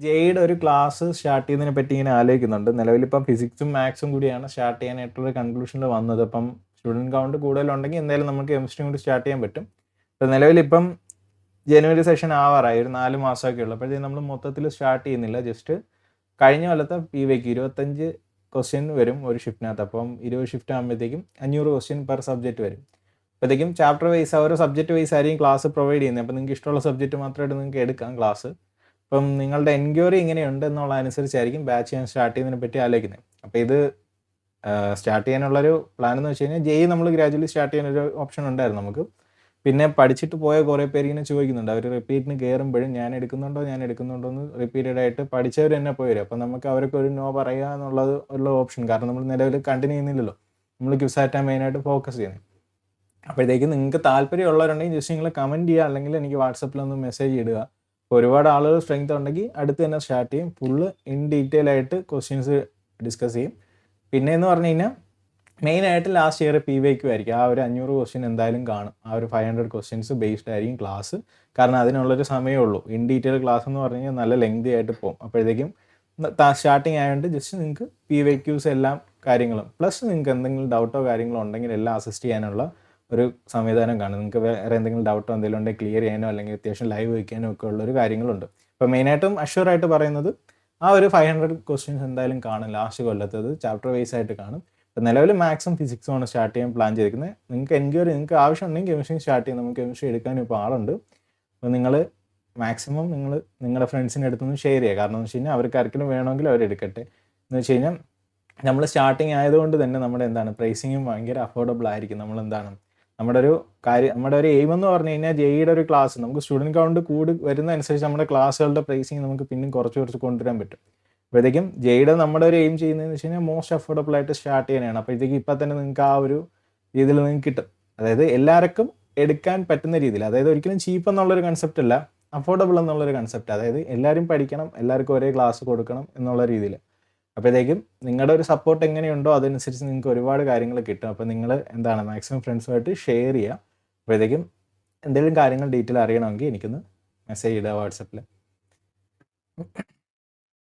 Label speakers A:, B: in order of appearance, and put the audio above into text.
A: ജെയുടെ ഒരു class start ചെയ്യുന്നതിനെ പറ്റി ഇങ്ങനെ ആലോചിക്കുന്നുണ്ട്. നിലവിലിപ്പം ഫിസിക്സും മാത്സും കൂടിയാണ് സ്റ്റാർട്ട് ചെയ്യാനായിട്ടുള്ള കൺക്ലൂഷനിൽ വന്നത്. അപ്പം സ്റ്റുഡൻറ് കൗണ്ട് കൂടുതലുണ്ടെങ്കിൽ എന്തായാലും നമുക്ക് കെമിസ്ട്രിയും കൂടി സ്റ്റാർട്ട് ചെയ്യാൻ പറ്റും. ഇപ്പം നിലവിലിപ്പം ജനുവരി സെഷൻ ആവാറായി, ഒരു 4 മാസമൊക്കെ ഉള്ളൂ. അപ്പോഴത്തേക്കും നമ്മൾ മൊത്തത്തിൽ സ്റ്റാർട്ട് ചെയ്യുന്നില്ല. ജസ്റ്റ് കഴിഞ്ഞ കൊല്ലത്തെ PYQ 25 ക്വസ്റ്റ്യൻ വരും ഒരു ഷിഫ്റ്റിനകത്ത്. അപ്പം 20 ഷിഫ്റ്റ് ആകുമ്പോഴത്തേക്കും 500 ക്വസ്റ്റ്യൻ പെർ സബ്ജക്റ്റ് വരും. അപ്പോഴത്തേക്കും ചാപ്റ്റർ വൈസ് ഓരോ സബ്ജക്റ്റ് വൈസ് ആയിരിക്കും ക്ലാസ് പ്രൊവൈഡ് ചെയ്യുന്നത്. അപ്പോൾ നിങ്ങൾക്ക് ഇഷ്ടമുള്ള സബ്ജക്റ്റ് മാത്രമായിട്ട് നിങ്ങൾക്ക് എടുക്കാം ക്ലാസ്. അപ്പം നിങ്ങളുടെ എൻക്വയറി എങ്ങനെയുണ്ട് എന്നുള്ളതനുസരിച്ചായിരിക്കും ബാച്ച് ചെയ്യാൻ സ്റ്റാർട്ട് ചെയ്യുന്നതിനെ പറ്റി ആലോചിക്കുന്നത്. അപ്പോൾ ഇത് സ്റ്റാർട്ട് ചെയ്യാനുള്ളൊരു പ്ലാൻ എന്ന് വെച്ച് കഴിഞ്ഞാൽ ജെഇ നമ്മൾ ഗ്രാജുവലി സ്റ്റാർട്ട് ചെയ്യാനൊരു ഓപ്ഷൻ ഉണ്ടായിരുന്നു നമുക്ക്. പിന്നെ പഠിച്ചിട്ട് പോയ കുറേ പേര് ഇങ്ങനെ ചോദിക്കുന്നുണ്ട്, അവർ റിപ്പീറ്റിന് കയറുമ്പോഴും ഞാൻ എടുക്കുന്നുണ്ടോ എന്ന് റിപ്പീറ്റഡ് ആയിട്ട് പഠിച്ചവർ തന്നെ പോയി വരും. അപ്പം നമുക്ക് അവർക്ക് ഒരു നോ പറയുക എന്നുള്ളത് ഉള്ള ഓപ്ഷൻ. കാരണം നമ്മൾ നിലവിൽ കണ്ടിന്യൂ ചെയ്യുന്നില്ലല്ലോ, നമ്മൾ ക്യുസാറ്റാണ് മെയിനായിട്ട് ഫോക്കസ് ചെയ്യുന്നത്. അപ്പോഴത്തേക്കും നിങ്ങൾക്ക് താല്പര്യമുള്ളവരുണ്ടെങ്കിൽ ജസ്റ്റ് നിങ്ങൾ കമൻറ്റ് ചെയ്യുക, അല്ലെങ്കിൽ എനിക്ക് വാട്സപ്പിലൊന്ന് മെസ്സേജ് ഇടുക. ഒരുപാട് ആളുകൾ സ്ട്രെങ്ത് ഉണ്ടെങ്കിൽ അടുത്ത് തന്നെ സ്റ്റാർട്ട് ചെയ്യും. ഫുള്ള് ഇൻ ഡീറ്റെയിൽ ആയിട്ട് ക്വസ്റ്റ്യൻസ് ഡിസ്കസ് ചെയ്യും. പിന്നെ എന്ന് പറഞ്ഞു കഴിഞ്ഞാൽ മെയിനായിട്ട് ലാസ്റ്റ് ഇയർ PYQ ആയിരിക്കും. ആ ഒരു 500 ക്വസ്റ്റ്യൻ എന്തായാലും കാണും. ആ ഒരു 500 ക്വസ്റ്റ്യൻസ് ബേസ്ഡ് ആയിരിക്കും ക്ലാസ്. കാരണം അതിനുള്ളൊരു സമയമേ ഉള്ളൂ. ഇൻ ഡീറ്റെയിൽ ക്ലാസ് എന്ന് പറഞ്ഞു കഴിഞ്ഞാൽ നല്ല ലെങ്തി ആയിട്ട് പോകും. അപ്പോഴത്തേക്കും സ്റ്റാർട്ടിങ് ആയതുകൊണ്ട് ജസ്റ്റ് നിങ്ങൾക്ക് PYQs എല്ലാം കാര്യങ്ങളും പ്ലസ് നിങ്ങൾക്ക് എന്തെങ്കിലും ഡൗട്ടോ കാര്യങ്ങളോ ഉണ്ടെങ്കിൽ എല്ലാം അസിസ്റ്റ് ചെയ്യാനുള്ള ഒരു സംവിധാനം കാണും. നിങ്ങൾക്ക് വേറെ എന്തെങ്കിലും ഡൗട്ടോ എന്തെങ്കിലും ഉണ്ടെങ്കിൽ ക്ലിയർ ചെയ്യാനോ അല്ലെങ്കിൽ അത്യാവശ്യം ലൈവ് വയ്ക്കാനോ ഒക്കെ ഉള്ളൊരു കാര്യങ്ങളുണ്ട്. അപ്പോൾ മെയിനായിട്ടും അഷ്യൂറായിട്ട് പറയുന്നത് ആ ഒരു 500 ക്വസ്റ്റ്യൻസ് എന്തായാലും കാണും. ലാസ്റ്റ് കൊല്ലത്തത് ചാപ്റ്റർ വൈസ് ആയിട്ട് കാണും. ഇപ്പോൾ നിലവിൽ മാത്സും ഫിസിക്സും ആണ് സ്റ്റാർട്ട് ചെയ്യാൻ പ്ലാൻ ചെയ്തിരിക്കുന്നത്. നിങ്ങൾക്ക് ആവശ്യമുണ്ടെങ്കിൽ കെമിസ്ട്രി സ്റ്റാർട്ട് ചെയ്യാം. നമുക്ക് കെമിസ്ട്രി എടുക്കാനും ഇപ്പോൾ ആളുണ്ട്. അപ്പോൾ നിങ്ങൾ മാക്സിമം നിങ്ങളുടെ ഫ്രണ്ട്സിൻ്റെ അടുത്തൊന്ന് ഷെയർ ചെയ്യുക. കാരണം എന്ന് വെച്ച് കഴിഞ്ഞാൽ അവർക്ക് ആർക്കെങ്കിലും വേണമെങ്കിൽ അവരെടുക്കട്ടെ. എന്ന് വെച്ച് കഴിഞ്ഞാൽ നമ്മൾ സ്റ്റാർട്ടിങ് ആയതുകൊണ്ട് തന്നെ നമ്മുടെ പ്രൈസിങ്ങും ഭയങ്കര അഫോർഡബിൾ ആയിരിക്കും. നമ്മുടെ ഒരു എയിം എന്ന് പറഞ്ഞു കഴിഞ്ഞാൽ ജെഇയുടെ ഒരു ക്ലാസ് നമുക്ക് സ്റ്റുഡൻറ് കൗണ്ട് കൂടി വരുന്നതനുസരിച്ച് നമ്മുടെ ക്ലാസ്സുകളുടെ പ്രൈസിങ് നമുക്ക് പിന്നെയും കുറച്ച് കൊണ്ടുവരാൻ പറ്റും. അപ്പോഴത്തേക്കും ജെഇയുടെ നമ്മുടെ ഒരു എയിം ചെയ്യുന്നതെന്ന് വെച്ച് കഴിഞ്ഞാൽ മോസ്റ്റ് അഫോർഡബിൾ ആയിട്ട് സ്റ്റാർട്ട് ചെയ്യാനാണ്. അപ്പോഴത്തേക്കും ഇപ്പം തന്നെ നിങ്ങൾക്ക് ആ ഒരു രീതിയിൽ നിങ്ങൾക്ക് കിട്ടും. അതായത് എല്ലാവർക്കും എടുക്കാൻ പറ്റുന്ന രീതിയിൽ, അതായത് ഒരിക്കലും ചീപ്പ് എന്നുള്ളൊരു കൺസെപ്റ്റ് അല്ല, അഫോർഡബിൾ എന്നുള്ളൊരു കൺസെപ്റ്റ്. അതായത് എല്ലാവരും പഠിക്കണം, എല്ലാവർക്കും ഒരേ ക്ലാസ് കൊടുക്കണം എന്നുള്ള രീതിയിൽ. അപ്പോഴത്തേക്കും നിങ്ങളുടെ ഒരു സപ്പോർട്ട് എങ്ങനെയുണ്ടോ അതനുസരിച്ച് നിങ്ങൾക്ക് ഒരുപാട് കാര്യങ്ങൾ കിട്ടും. അപ്പോൾ നിങ്ങൾ മാക്സിമം ഫ്രണ്ട്സുമായിട്ട് ഷെയർ ചെയ്യുക. അപ്പോഴത്തേക്കും എന്തെങ്കിലും കാര്യങ്ങൾ ഡീറ്റെയിൽ അറിയണമെങ്കിൽ എനിക്കൊന്ന് മെസ്സേജ് ഇടുക വാട്സപ്പിൽ.